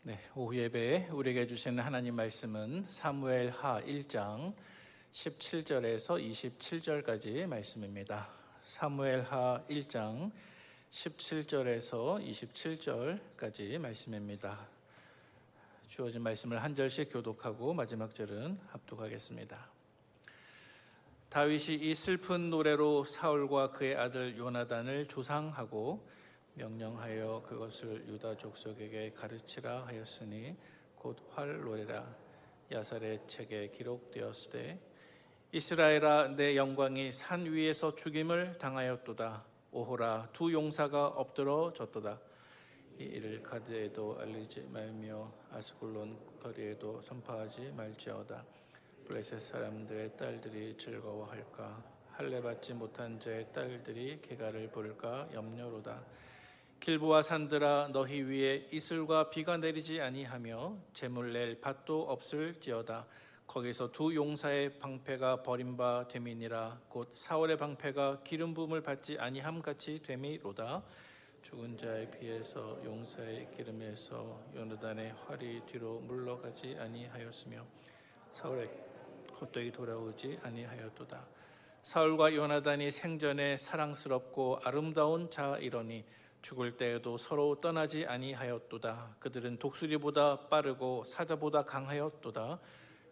네, 오후 예배에 우리에게 주시는 하나님 말씀은 사무엘하 1장 17절에서 27절까지 말씀입니다. 사무엘하 1장 17절에서 27절까지 말씀입니다. 주어진 말씀을 한 절씩 교독하고 마지막 절은 합독하겠습니다. 다윗이 이 슬픈 노래로 사울과 그의 아들 요나단을 조상하고 명령하여 그것을 유다 족속에게 가르치라 하였으니 곧 활노래라. 야살의 책에 기록되었으되 이스라엘아, 내 영광이 산 위에서 죽임을 당하였도다. 오호라, 두 용사가 엎드러졌도다. 이 일을 가드에도 알리지 말며 아스글론 거리에도 선포하지 말지어다. 블레셋 사람들의 딸들이 즐거워할까? 할례 받지 못한 자의 딸들이 계가를 부를까 염려로다. 길보아 산들아, 너희 위에 이슬과 비가 내리지 아니하며 재물 낼 밭도 없을지어다. 거기서 두 용사의 방패가 버림바 됨이니라. 곧 사울의 방패가 기름 부음을 받지 아니함 같이 됨이로다. 죽은 자의 피에서 용사의 기름에서 요나단의 활이 뒤로 물러가지 아니하였으며 사울의 헛되이 돌아오지 아니하였도다. 사울과 요나단이 생전에 사랑스럽고 아름다운 자이러니 죽을 때에도 서로 떠나지 아니하였도다. 그들은 독수리보다 빠르고 사자보다 강하였도다.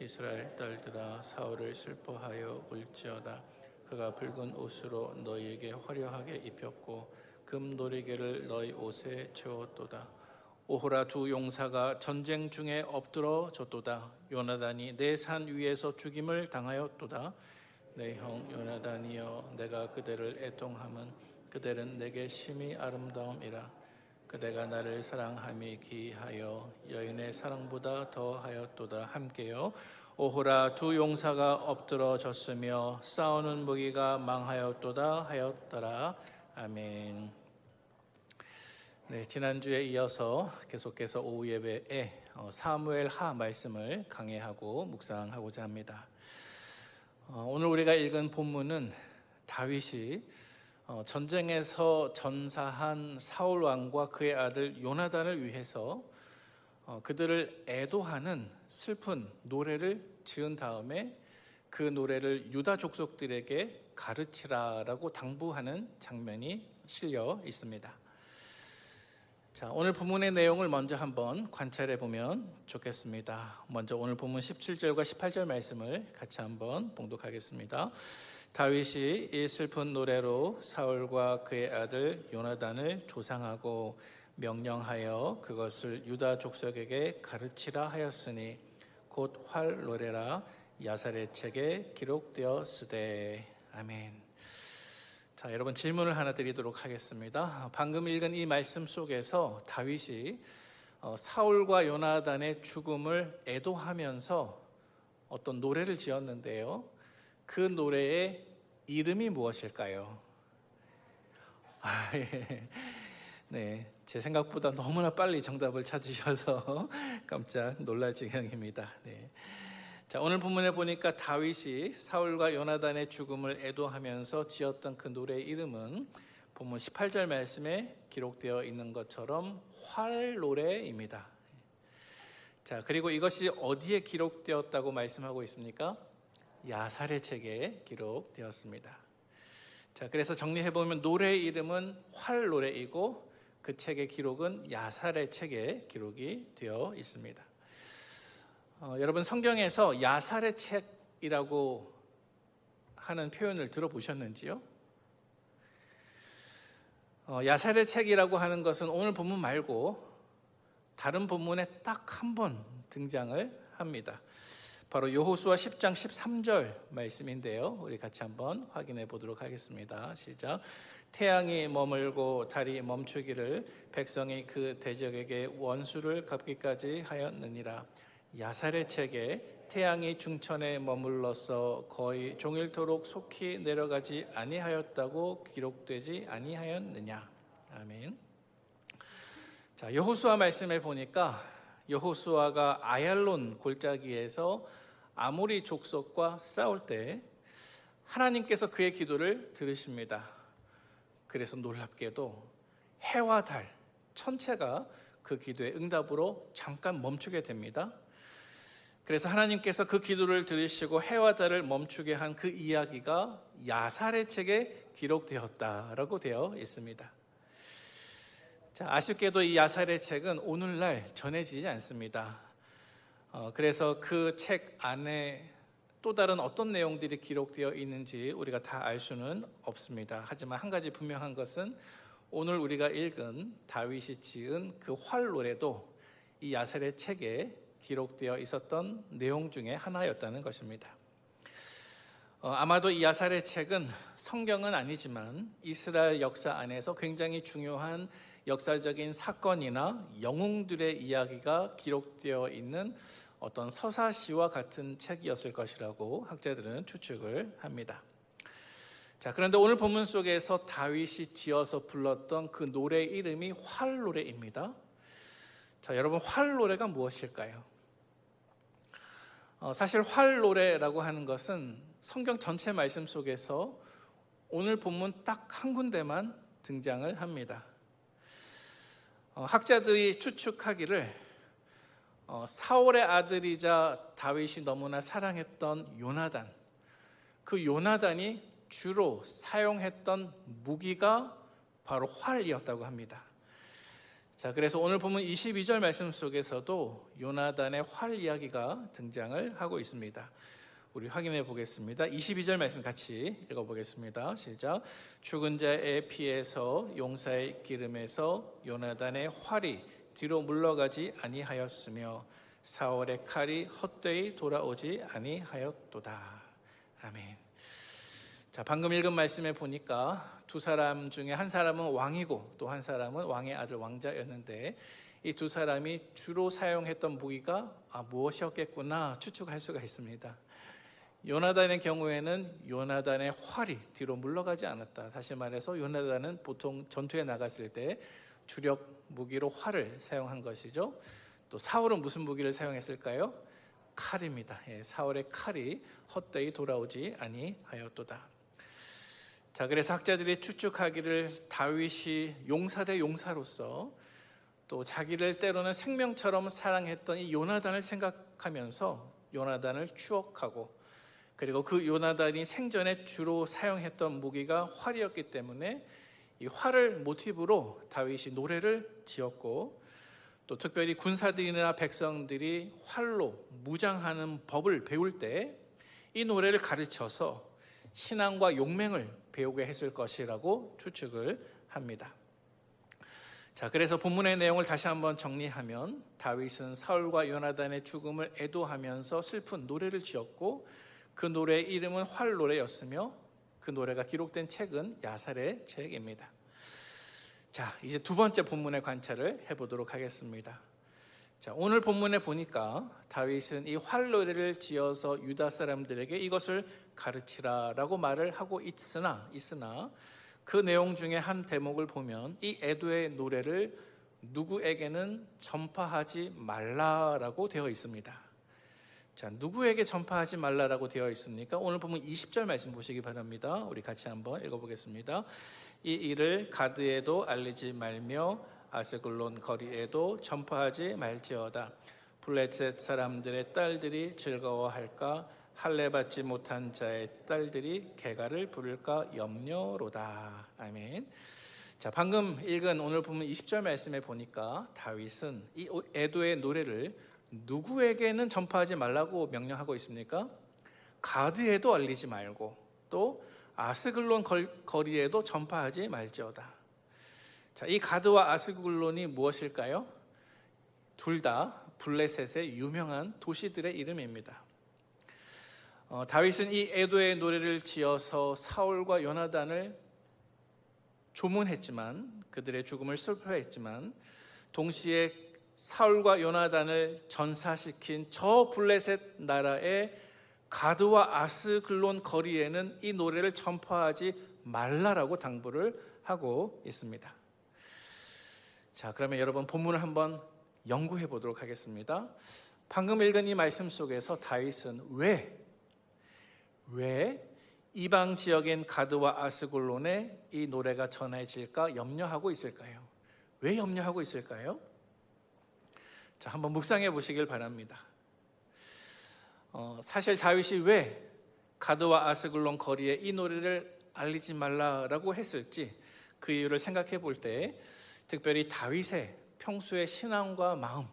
이스라엘 딸들아, 사울을 슬퍼하여 울지어다. 그가 붉은 옷으로 너희에게 화려하게 입혔고 금 노리개를 너희 옷에 채웠도다. 오호라, 두 용사가 전쟁 중에 엎드러졌도다. 요나단이 내 산 위에서 죽임을 당하였도다. 내 형 요나단이여, 내가 그대를 애통함은 그대는 내게 심히 아름다움이라. 그대가 나를 사랑함이 기이하여 여인의 사랑보다 더하였도다. 함께요. 오호라, 두 용사가 엎드러졌으며 싸우는 무기가 망하였도다 하였더라. 아멘. 네, 지난주에 이어서 계속해서 오후 예배에 사무엘하 말씀을 강해하고 묵상하고자 합니다. 오늘 우리가 읽은 본문은 다윗이 전쟁에서 전사한 사울 왕과 그의 아들 요나단을 위해서 그들을 애도하는 슬픈 노래를 지은 다음에 그 노래를 유다 족속들에게 가르치라라고 당부하는 장면이 실려 있습니다. 자, 오늘 본문의 내용을 먼저 한번 관찰해 보면 좋겠습니다. 먼저 오늘 본문 17절과 18절 말씀을 같이 한번 봉독하겠습니다. 다윗이 이 슬픈 노래로 사울과 그의 아들 요나단을 조상하고 명령하여 그것을 유다 족속에게 가르치라 하였으니 곧 활노래라. 야살의 책에 기록되었으되. 아멘. 자, 여러분, 질문을 하나 드리도록 하겠습니다. 방금 읽은 이 말씀 속에서 다윗이 사울과 요나단의 죽음을 애도하면서 어떤 노래를 지었는데요, 그 노래의 이름이 무엇일까요? 네, 제 생각보다 너무나 빨리 정답을 찾으셔서 깜짝 놀랄 지경입니다. 네. 자, 오늘 본문에 보니까 다윗이 사울과 요나단의 죽음을 애도하면서 지었던 그 노래의 이름은 본문 18절 말씀에 기록되어 있는 것처럼 활노래입니다. 자, 그리고 이것이 어디에 기록되었다고 말씀하고 있습니까? 야살의 책에 기록되었습니다. 자, 그래서 정리해보면 노래의 이름은 활노래이고 그 책의 기록은 야살의 책에 기록이 되어 있습니다. 여러분, 성경에서 야살의 책이라고 하는 표현을 들어보셨는지요? 야살의 책이라고 하는 것은 오늘 본문 말고 다른 본문에 딱 한 번 등장을 합니다. 바로 여호수아 10장 13절 말씀인데요, 우리 같이 한번 확인해 보도록 하겠습니다. 시작. 태양이 머물고 달이 멈추기를 백성이 그 대적에게 원수를 갚기까지 하였느니라. 야살의 책에 태양이 중천에 머물러서 거의 종일토록 속히 내려가지 아니하였다고 기록되지 아니하였느냐. 아멘. 자, 여호수아 말씀에 보니까 여호수아가 아얄론 골짜기에서 아모리 족속과 싸울 때 하나님께서 그의 기도를 들으십니다. 그래서 놀랍게도 해와 달, 천체가 그 기도의 응답으로 잠깐 멈추게 됩니다. 그래서 하나님께서 그 기도를 들으시고 해와 달을 멈추게 한 그 이야기가 야살의 책에 기록되었다라고 되어 있습니다. 자, 아쉽게도 이 야살의 책은 오늘날 전해지지 않습니다. 그래서 그 책 안에 또 다른 어떤 내용들이 기록되어 있는지 우리가 다 알 수는 없습니다. 하지만 한 가지 분명한 것은 오늘 우리가 읽은 다윗이 지은 그 활노래도 이 야살의 책에 기록되어 있었던 내용 중에 하나였다는 것입니다. 아마도 이 야살의 책은 성경은 아니지만 이스라엘 역사 안에서 굉장히 중요한 역사적인 사건이나 영웅들의 이야기가 기록되어 있는 어떤 서사시와 같은 책이었을 것이라고 학자들은 추측을 합니다. 자, 그런데 오늘 본문 속에서 다윗이 지어서 불렀던 그 노래 이름이 활노래입니다. 자, 여러분, 활노래가 무엇일까요? 사실 활노래라고 하는 것은 성경 전체 말씀 속에서 오늘 본문 딱 한 군데만 등장을 합니다. 학자들이 추측하기를 사울의 아들이자 다윗이 너무나 사랑했던 요나단, 그 요나단이 주로 사용했던 무기가 바로 활이었다고 합니다. 자, 그래서 오늘 보면 22절 말씀 속에서도 요나단의 활 이야기가 등장을 하고 있습니다. 우리 확인해 보겠습니다. 22절 말씀 같이 읽어보겠습니다. 시작. 죽은 자의 피에서 용사의 기름에서 요나단의 활이 뒤로 물러가지 아니하였으며 사울의 칼이 헛되이 돌아오지 아니하였도다. 아멘. 자, 방금 읽은 말씀에 보니까 두 사람 중에 한 사람은 왕이고 또 한 사람은 왕의 아들 왕자였는데 이 두 사람이 주로 사용했던 무기가 무엇이었겠구나 추측할 수가 있습니다. 요나단의 경우에는 요나단의 활이 뒤로 물러가지 않았다. 다시 말해서 요나단은 보통 전투에 나갔을 때 주력 무기로 활을 사용한 것이죠. 또 사울은 무슨 무기를 사용했을까요? 칼입니다. 사울의 칼이 헛되이 돌아오지 아니하였도다. 자, 그래서 학자들이 추측하기를 다윗이 용사 대 용사로서 또 자기를 때로는 생명처럼 사랑했던 이 요나단을 생각하면서 요나단을 추억하고, 그리고 그 요나단이 생전에 주로 사용했던 무기가 활이었기 때문에 이 활을 모티브로 다윗이 노래를 지었고, 또 특별히 군사들이나 백성들이 활로 무장하는 법을 배울 때 이 노래를 가르쳐서 신앙과 용맹을 배우게 했을 것이라고 추측을 합니다. 자, 그래서 본문의 내용을 다시 한번 정리하면 다윗은 사울과 요나단의 죽음을 애도하면서 슬픈 노래를 지었고, 그 노래의 이름은 활노래였으며 그 노래가 기록된 책은 야살의 책입니다. 자, 이제 두 번째 본문의 관찰을 해보도록 하겠습니다. 자, 오늘 본문에 보니까 다윗은 이 활노래를 지어서 유다 사람들에게 이것을 가르치라라고 말을 하고 있으나 그 내용 중에 한 대목을 보면 이 애도의 노래를 누구에게는 전파하지 말라라고 되어 있습니다. 자, 누구에게 전파하지 말라라고 되어 있습니까? 오늘 보면 20절 말씀 보시기 바랍니다. 우리 같이 한번 읽어보겠습니다. 이 일을 가드에도 알리지 말며 아스글론 거리에도 전파하지 말지어다. 블레셋 사람들의 딸들이 즐거워할까? 할례 받지 못한 자의 딸들이 개가를 부를까 염려로다. 아멘. 자, 방금 읽은 오늘 보면 20절 말씀에 보니까 다윗은 이 애도의 노래를 누구에게는 전파하지 말라고 명령하고 있습니까? 가드에도 알리지 말고 또 아스글론 거리에도 전파하지 말지어다. 자, 이 가드와 아스글론이 무엇일까요? 둘 다 블레셋의 유명한 도시들의 이름입니다. 다윗은 이 애도의 노래를 지어서 사울과 요나단을 조문했지만, 그들의 죽음을 슬퍼했지만, 동시에 사울과 요나단을 전사시킨 저 블레셋 나라의 가드와 아스글론 거리에는 이 노래를 전파하지 말라라고 당부를 하고 있습니다. 자, 그러면 여러분 본문을 한번 연구해 보도록 하겠습니다. 방금 읽은 이 말씀 속에서 다윗은 왜 이방 지역인 가드와 아스글론에 이 노래가 전해질까 염려하고 있을까요? 왜 염려하고 있을까요? 자, 한번 묵상해 보시길 바랍니다. 사실 다윗이 왜 가드와 아스글론 거리에 이 노래를 알리지 말라라고 했을지 그 이유를 생각해 볼 때 특별히 다윗의 평소의 신앙과 마음,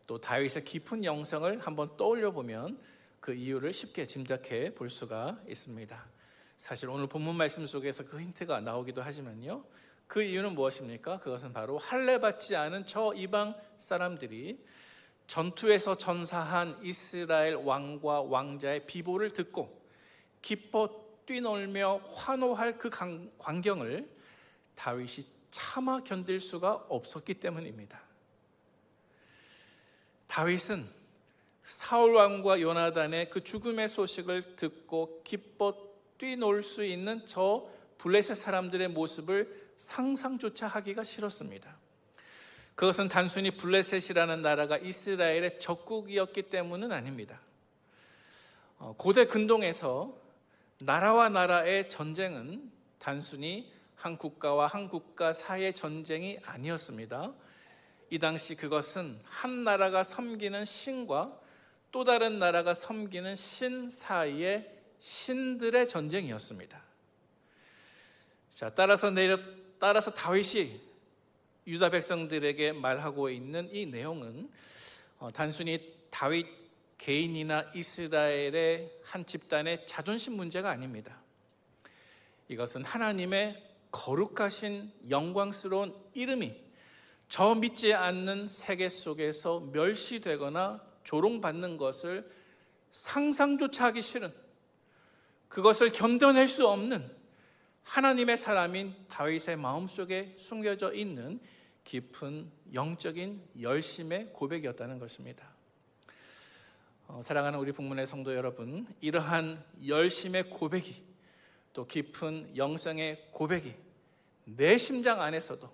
또 다윗의 깊은 영성을 한번 떠올려 보면 그 이유를 쉽게 짐작해 볼 수가 있습니다. 사실 오늘 본문 말씀 속에서 그 힌트가 나오기도 하지만요, 그 이유는 무엇입니까? 그것은 바로 할례받지 않은 저 이방 사람들이 전투에서 전사한 이스라엘 왕과 왕자의 비보를 듣고 기뻐 뛰놀며 환호할 그 광경을 다윗이 차마 견딜 수가 없었기 때문입니다. 다윗은 사울 왕과 요나단의 그 죽음의 소식을 듣고 기뻐 뛰놀 수 있는 저 블레셋 사람들의 모습을 상상조차 하기가 싫었습니다. 그것은 단순히 블레셋이라는 나라가 이스라엘의 적국이었기 때문은 아닙니다. 고대 근동에서 나라와 나라의 전쟁은 단순히 한 국가와 한 국가 사이의 전쟁이 아니었습니다. 이 당시 그것은 한 나라가 섬기는 신과 또 다른 나라가 섬기는 신 사이의 신들의 전쟁이었습니다. 자, 따라서 다윗이 유다 백성들에게 말하고 있는 이 내용은 단순히 다윗 개인이나 이스라엘의 한 집단의 자존심 문제가 아닙니다. 이것은 하나님의 거룩하신 영광스러운 이름이 저 믿지 않는 세계 속에서 멸시되거나 조롱받는 것을 상상조차 하기 싫은, 그것을 견뎌낼 수 없는 하나님의 사람인 다윗의 마음속에 숨겨져 있는 깊은 영적인 열심의 고백이었다는 것입니다. 사랑하는 우리 북문의 성도 여러분, 이러한 열심의 고백이, 또 깊은 영성의 고백이 내 심장 안에서도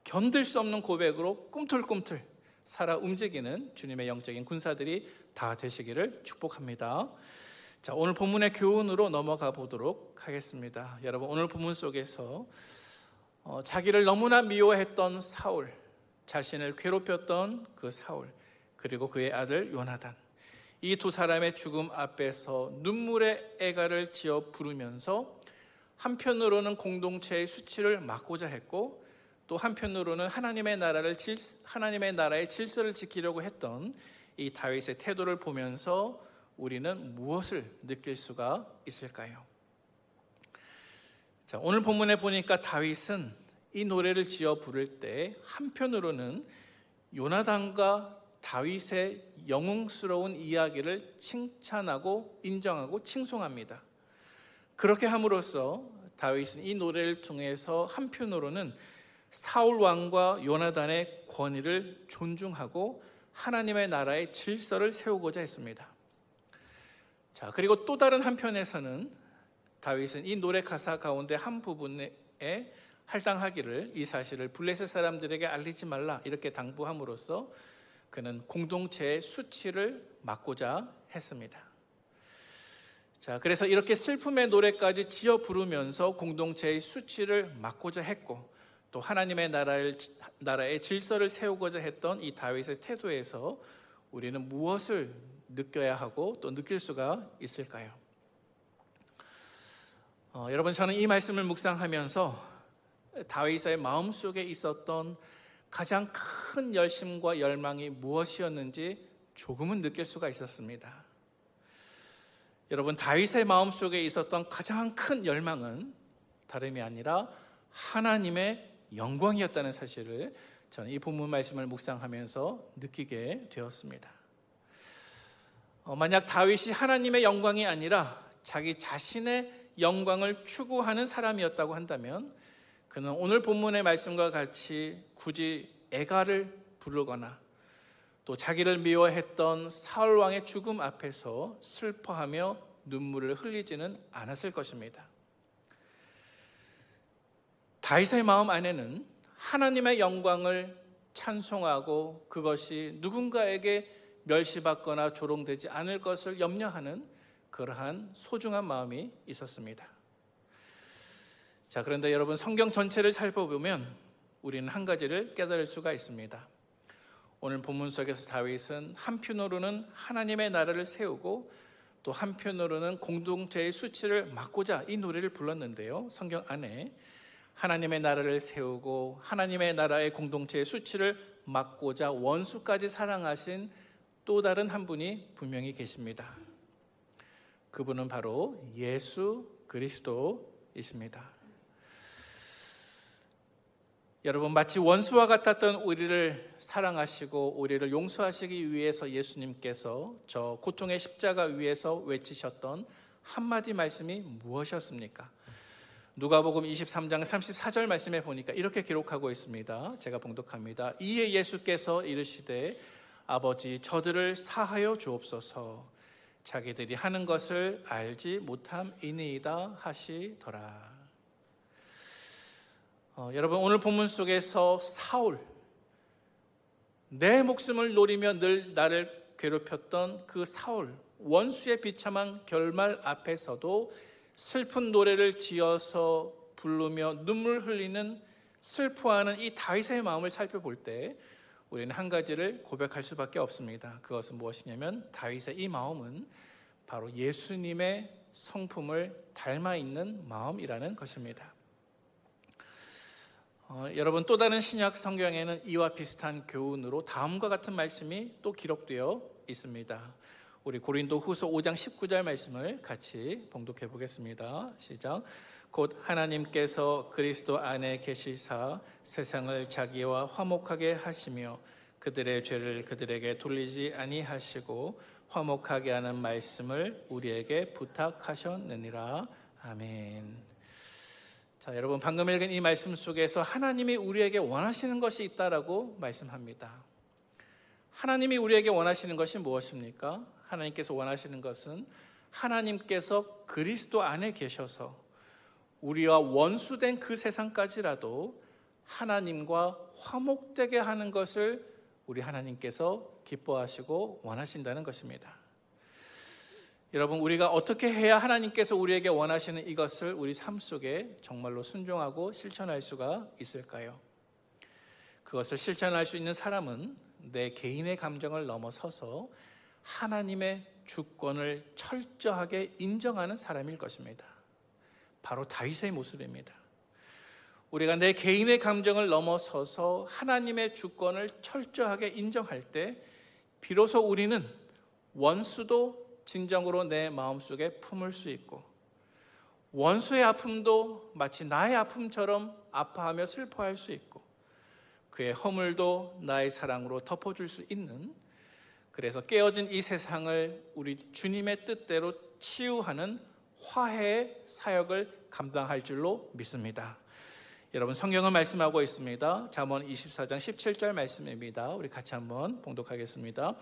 견딜 수 없는 고백으로 꿈틀꿈틀 살아 움직이는 주님의 영적인 군사들이 다 되시기를 축복합니다. 자, 오늘 본문의 교훈으로 넘어가 보도록 하겠습니다. 여러분, 오늘 본문 속에서 자기를 너무나 미워했던 사울, 자신을 괴롭혔던 그 사울, 그리고 그의 아들 요나단, 이 두 사람의 죽음 앞에서 눈물의 애가를 지어 부르면서 한편으로는 공동체의 수치를 막고자 했고, 또 한편으로는 하나님의 나라의 질서를 지키려고 했던 이 다윗의 태도를 보면서 우리는 무엇을 느낄 수가 있을까요? 자, 오늘 본문에 보니까 다윗은 이 노래를 지어 부를 때 한편으로는 요나단과 다윗의 영웅스러운 이야기를 칭찬하고 인정하고 칭송합니다. 그렇게 함으로써 다윗은 이 노래를 통해서 한편으로는 사울 왕과 요나단의 권위를 존중하고 하나님의 나라의 질서를 세우고자 했습니다. 자, 그리고 또 다른 한편에서는 다윗은 이 노래 가사 가운데 한 부분에 할당하기를, 이 사실을 블레셋 사람들에게 알리지 말라 이렇게 당부함으로써 그는 공동체의 수치를 막고자 했습니다. 자, 그래서 이렇게 슬픔의 노래까지 지어 부르면서 공동체의 수치를 막고자 했고, 또 하나님의 나라의 질서를 세우고자 했던 이 다윗의 태도에서 우리는 무엇을 느껴야 하고 또 느낄 수가 있을까요? 여러분, 저는 이 말씀을 묵상하면서 다윗의 마음속에 있었던 가장 큰 열심과 열망이 무엇이었는지 조금은 느낄 수가 있었습니다. 여러분, 다윗의 마음속에 있었던 가장 큰 열망은 다름이 아니라 하나님의 영광이었다는 사실을 저는 이 본문 말씀을 묵상하면서 느끼게 되었습니다. 만약 다윗이 하나님의 영광이 아니라 자기 자신의 영광을 추구하는 사람이었다고 한다면 그는 오늘 본문의 말씀과 같이 굳이 애가를 부르거나 또 자기를 미워했던 사울 왕의 죽음 앞에서 슬퍼하며 눈물을 흘리지는 않았을 것입니다. 다윗의 마음 안에는 하나님의 영광을 찬송하고 그것이 누군가에게 멸시받거나 조롱되지 않을 것을 염려하는 그러한 소중한 마음이 있었습니다. 자, 그런데 여러분, 성경 전체를 살펴보면 우리는 한 가지를 깨달을 수가 있습니다. 오늘 본문 속에서 다윗은 한편으로는 하나님의 나라를 세우고 또 한편으로는 공동체의 수치를 막고자 이 노래를 불렀는데요. 성경 안에 하나님의 나라를 세우고 하나님의 나라의 공동체의 수치를 막고자 원수까지 사랑하신 또 다른 한 분이 분명히 계십니다. 그분은 바로 예수 그리스도이십니다. 여러분, 마치 원수와 같았던 우리를 사랑하시고 우리를 용서하시기 위해서 예수님께서 저 고통의 십자가 위에서 외치셨던 한마디 말씀이 무엇이었습니까? 누가복음 23장 34절 말씀에 보니까 이렇게 기록하고 있습니다. 제가 봉독합니다. 이에 예수께서 이르시되 아버지, 저들을 사하여 주옵소서. 자기들이 하는 것을 알지 못함이니이다 하시더라. 여러분, 오늘 본문 속에서 사울, 내 목숨을 노리며 늘 나를 괴롭혔던 그 사울, 원수의 비참한 결말 앞에서도 슬픈 노래를 지어서 부르며 눈물 흘리는, 슬퍼하는 이 다윗의 마음을 살펴볼 때 우리는 한 가지를 고백할 수밖에 없습니다. 그것은 무엇이냐면 다윗의 이 마음은 바로 예수님의 성품을 닮아 있는 마음이라는 것입니다. 여러분, 또 다른 신약 성경에는 이와 비슷한 교훈으로 다음과 같은 말씀이 또 기록되어 있습니다. 우리 고린도 후서 5장 19절 말씀을 같이 봉독해 보겠습니다. 시작. 곧 하나님께서 그리스도 안에 계시사 세상을 자기와 화목하게 하시며 그들의 죄를 그들에게 돌리지 아니하시고 화목하게 하는 말씀을 우리에게 부탁하셨느니라. 아멘. 자, 여러분, 방금 읽은 이 말씀 속에서 하나님이 우리에게 원하시는 것이 있다라고 말씀합니다. 하나님이 우리에게 원하시는 것이 무엇입니까? 하나님께서 원하시는 것은 하나님께서 그리스도 안에 계셔서 우리와 원수된 그 세상까지라도 하나님과 화목되게 하는 것을 우리 하나님께서 기뻐하시고 원하신다는 것입니다. 여러분, 우리가 어떻게 해야 하나님께서 우리에게 원하시는 이것을 우리 삶 속에 정말로 순종하고 실천할 수가 있을까요? 그것을 실천할 수 있는 사람은 내 개인의 감정을 넘어서서 하나님의 주권을 철저하게 인정하는 사람일 것입니다. 바로 다윗의 모습입니다. 우리가 내 개인의 감정을 넘어서서 하나님의 주권을 철저하게 인정할 때 비로소 우리는 원수도 진정으로 내 마음속에 품을 수 있고 원수의 아픔도 마치 나의 아픔처럼 아파하며 슬퍼할 수 있고 그의 허물도 나의 사랑으로 덮어줄 수 있는, 그래서 깨어진 이 세상을 우리 주님의 뜻대로 치유하는 화해의 사역을 감당할 줄로 믿습니다. 여러분, 성경은 말씀하고 있습니다. 잠언 24장 17절 말씀입니다. 우리 같이 한번 봉독하겠습니다.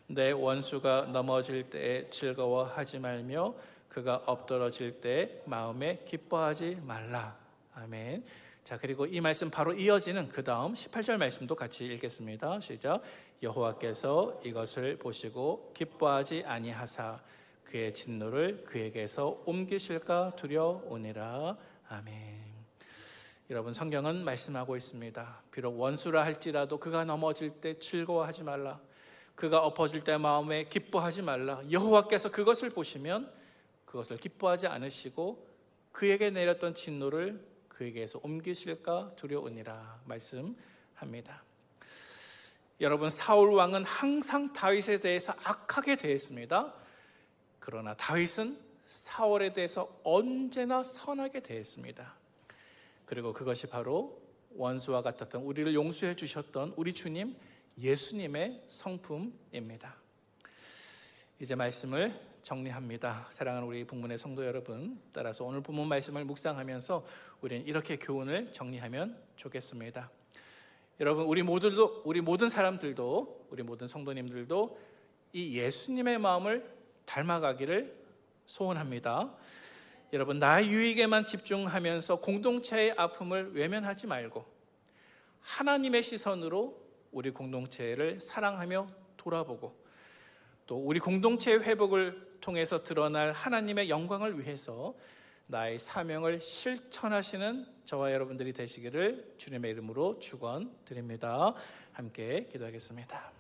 내 원수가 넘어질 때에 즐거워하지 말며 그가 엎드러질 때 마음에 기뻐하지 말라. 아멘. 자, 그리고 이 말씀 바로 이어지는 그 다음 18절 말씀도 같이 읽겠습니다. 시작. 여호와께서 이것을 보시고 기뻐하지 아니하사 그의 진노를 그에게서 옮기실까 두려우니라. 아멘. 여러분, 성경은 말씀하고 있습니다. 비록 원수라 할지라도 그가 넘어질 때 즐거워하지 말라. 그가 엎어질 때 마음에 기뻐하지 말라. 여호와께서 그것을 보시면 그것을 기뻐하지 않으시고 그에게 내렸던 진노를 그에게서 옮기실까 두려우니라 말씀합니다. 여러분, 사울 왕은 항상 다윗에 대해서 악하게 대했습니다. 그러나 다윗은 사울에 대해서 언제나 선하게 대했습니다. 그리고 그것이 바로 원수와 같았던 우리를 용서해 주셨던 우리 주님 예수님의 성품입니다. 이제 말씀을 정리합니다. 사랑하는 우리 북문의 성도 여러분, 따라서 오늘 본문 말씀을 묵상하면서 우리는 이렇게 교훈을 정리하면 좋겠습니다. 여러분, 우리 모든 사람들도, 우리 모든 성도님들도 이 예수님의 마음을 닮아가기를 소원합니다. 여러분, 나의 유익에만 집중하면서 공동체의 아픔을 외면하지 말고 하나님의 시선으로 우리 공동체를 사랑하며 돌아보고 또 우리 공동체의 회복을 통해서 드러날 하나님의 영광을 위해서 나의 사명을 실천하시는 저와 여러분들이 되시기를 주님의 이름으로 축원드립니다. 함께 기도하겠습니다.